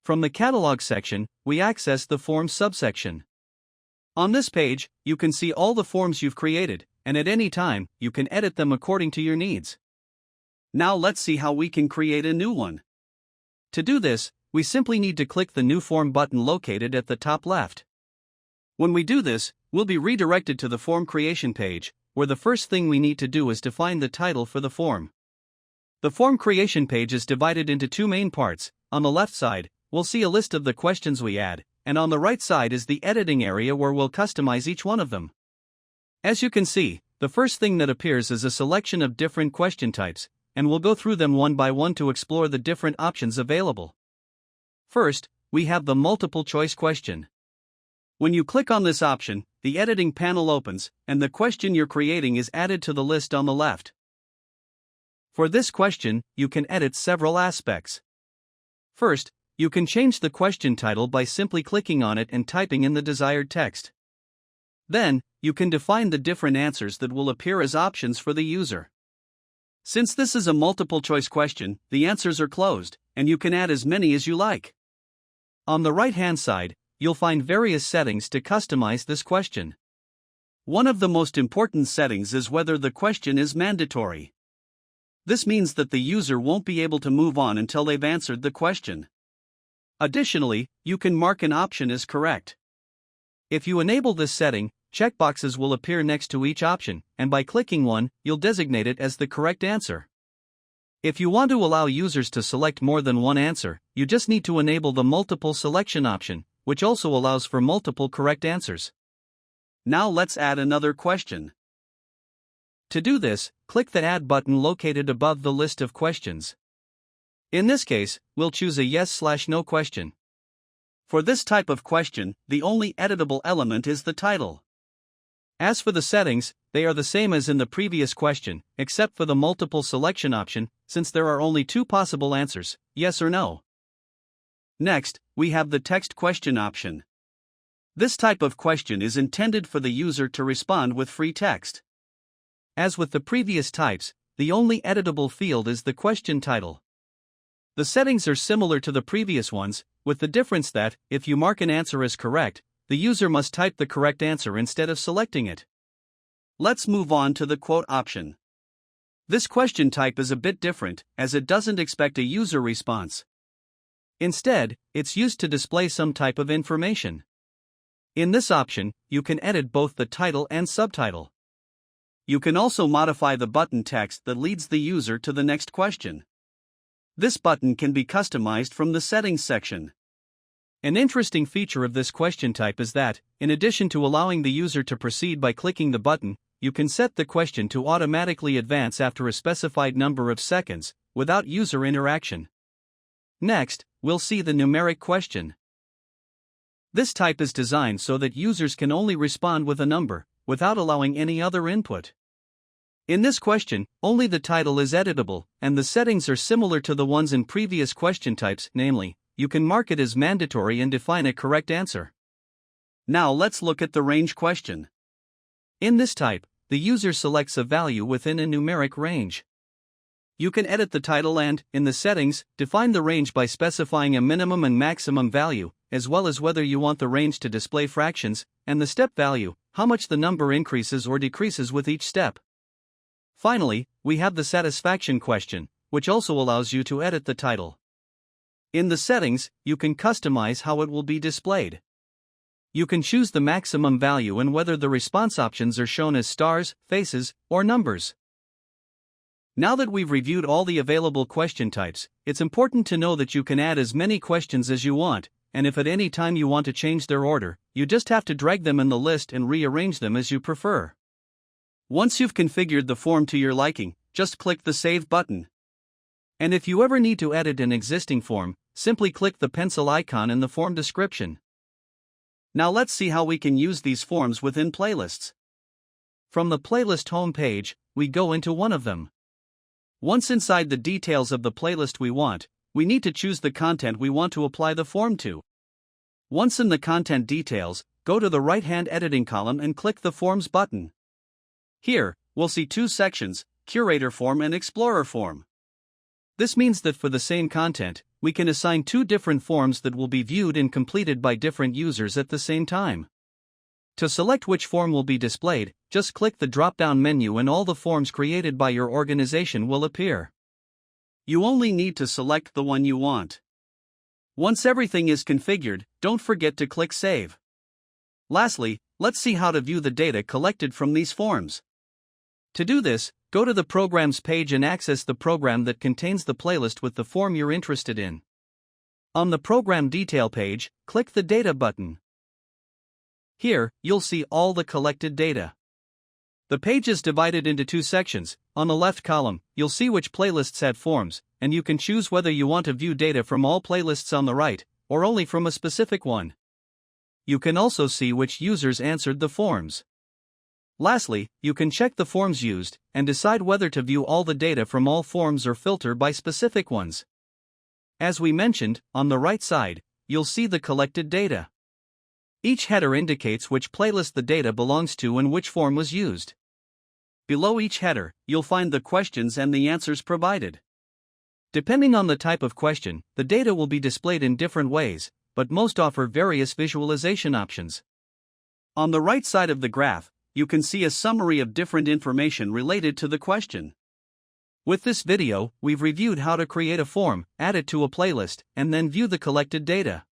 From the Catalog section, we access the Forms subsection. On this page, you can see all the forms you've created, and at any time, you can edit them according to your needs. Now let's see how we can create a new one. To do this, we simply need to click the New Form button located at the top left. When we do this, we'll be redirected to the form creation page, where the first thing we need to do is define the title for the form. The form creation page is divided into two main parts. On the left side, we'll see a list of the questions we add, and on the right side is the editing area where we'll customize each one of them. As you can see, the first thing that appears is a selection of different question types, and we'll go through them one by one to explore the different options available. First, we have the multiple choice question. When you click on this option, the editing panel opens, and the question you're creating is added to the list on the left. For this question, you can edit several aspects. First, you can change the question title by simply clicking on it and typing in the desired text. Then, you can define the different answers that will appear as options for the user. Since this is a multiple choice question, the answers are closed, and you can add as many as you like. On the right-hand side, you'll find various settings to customize this question. One of the most important settings is whether the question is mandatory. This means that the user won't be able to move on until they've answered the question. Additionally, you can mark an option as correct. If you enable this setting, checkboxes will appear next to each option, and by clicking one, you'll designate it as the correct answer. If you want to allow users to select more than one answer, you just need to enable the multiple selection option, which also allows for multiple correct answers. Now let's add another question. To do this, click the Add button located above the list of questions. In this case, we'll choose a yes/no question. For this type of question, the only editable element is the title. As for the settings, they are the same as in the previous question, except for the multiple selection option, since there are only two possible answers, yes or no. Next, we have the text question option. This type of question is intended for the user to respond with free text. As with the previous types, the only editable field is the question title. The settings are similar to the previous ones, with the difference that, if you mark an answer as correct, the user must type the correct answer instead of selecting it. Let's move on to the quote option. This question type is a bit different, as it doesn't expect a user response. Instead, it's used to display some type of information. In this option, you can edit both the title and subtitle. You can also modify the button text that leads the user to the next question. This button can be customized from the Settings section. An interesting feature of this question type is that, in addition to allowing the user to proceed by clicking the button, you can set the question to automatically advance after a specified number of seconds, without user interaction. Next, we'll see the numeric question. This type is designed so that users can only respond with a number, without allowing any other input. In this question, only the title is editable, and the settings are similar to the ones in previous question types, namely, you can mark it as mandatory and define a correct answer. Now let's look at the range question. In this type, the user selects a value within a numeric range. You can edit the title and, in the settings, define the range by specifying a minimum and maximum value, as well as whether you want the range to display fractions, and the step value, how much the number increases or decreases with each step. Finally, we have the satisfaction question, which also allows you to edit the title. In the settings, you can customize how it will be displayed. You can choose the maximum value and whether the response options are shown as stars, faces, or numbers. Now that we've reviewed all the available question types, it's important to know that you can add as many questions as you want, and if at any time you want to change their order, you just have to drag them in the list and rearrange them as you prefer. Once you've configured the form to your liking, just click the Save button. And if you ever need to edit an existing form, simply click the pencil icon in the form description. Now let's see how we can use these forms within playlists. From the playlist home page, we go into one of them. Once inside the details of the playlist we need to choose the content we want to apply the form to. Once in the content details, go to the right-hand editing column and click the Forms button. Here, we'll see two sections, Curator Form and Explorer Form. This means that for the same content, we can assign two different forms that will be viewed and completed by different users at the same time. To select which form will be displayed, just click the drop-down menu and all the forms created by your organization will appear. You only need to select the one you want. Once everything is configured, don't forget to click Save. Lastly, let's see how to view the data collected from these forms. To do this, go to the Programs page and access the program that contains the playlist with the form you're interested in. On the Program Detail page, click the Data button. Here, you'll see all the collected data. The page is divided into two sections. On the left column, you'll see which playlists had forms, and you can choose whether you want to view data from all playlists on the right, or only from a specific one. You can also see which users answered the forms. Lastly, you can check the forms used, and decide whether to view all the data from all forms or filter by specific ones. As we mentioned, on the right side, you'll see the collected data. Each header indicates which playlist the data belongs to and which form was used. Below each header, you'll find the questions and the answers provided. Depending on the type of question, the data will be displayed in different ways, but most offer various visualization options. On the right side of the graph, you can see a summary of different information related to the question. With this video, we've reviewed how to create a form, add it to a playlist, and then view the collected data.